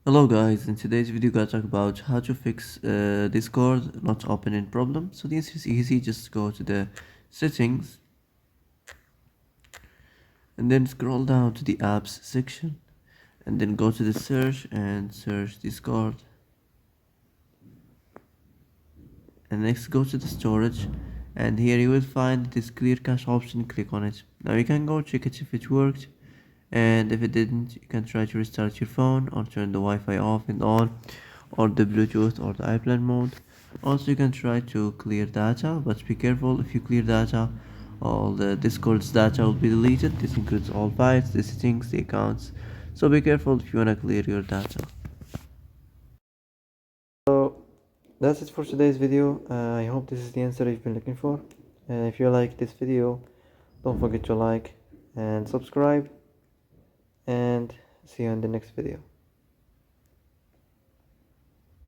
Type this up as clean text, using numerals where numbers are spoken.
Hello guys, in today's video we're gonna talk about how to fix Discord not opening problem. So this is easy, just go to the settings and then scroll down to the apps section and then go to the search and search Discord, and next go to the storage, and here you will find this clear cache option. Click on it. Now you can go check it if it worked, and if it didn't you can try to restart your phone or turn the Wi-Fi off and on, or the Bluetooth or the airplane mode. Also you can try to clear data, but be careful. If you clear data, all the Discord's data will be deleted. This includes all files, the settings, the accounts, so be careful if you want to clear your data. So that's it for today's video. I hope this is the answer you've been looking for. If you like this video, don't forget to like and subscribe, and see you in the next video.